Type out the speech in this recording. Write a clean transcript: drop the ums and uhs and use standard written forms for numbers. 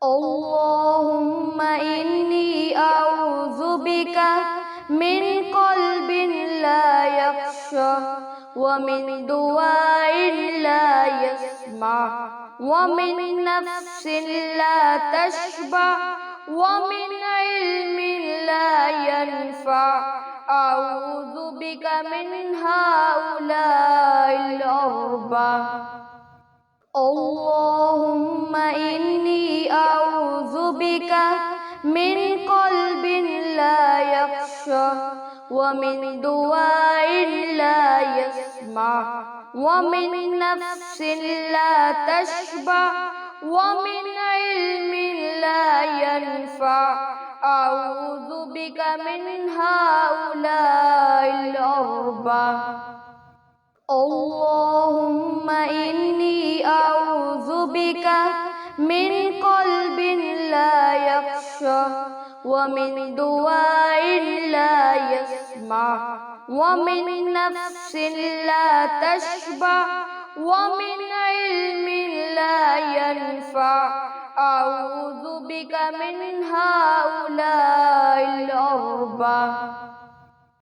اللهم إني أعوذ بك من قلب لا يخشى ومن دعاء لا يسمع ومن نفس لا تشبع ومن علم لا ينفع. أعوذ بك من هؤلاء الأربع. اللهم إني أعوذ بك من قلب لا يخشى ومن دعاء لا يسمع ومن نفس لا تشبع ومن علم لا ينفع. أعوذ بك من هؤلاء الأربع. اللهم إني أعوذ بك من قلب لا يخشى ومن دعاء لا يسمع ومن نفس لا تشبع ومن علم لا ينفع. أعوذ بك من هؤلاء الأربع.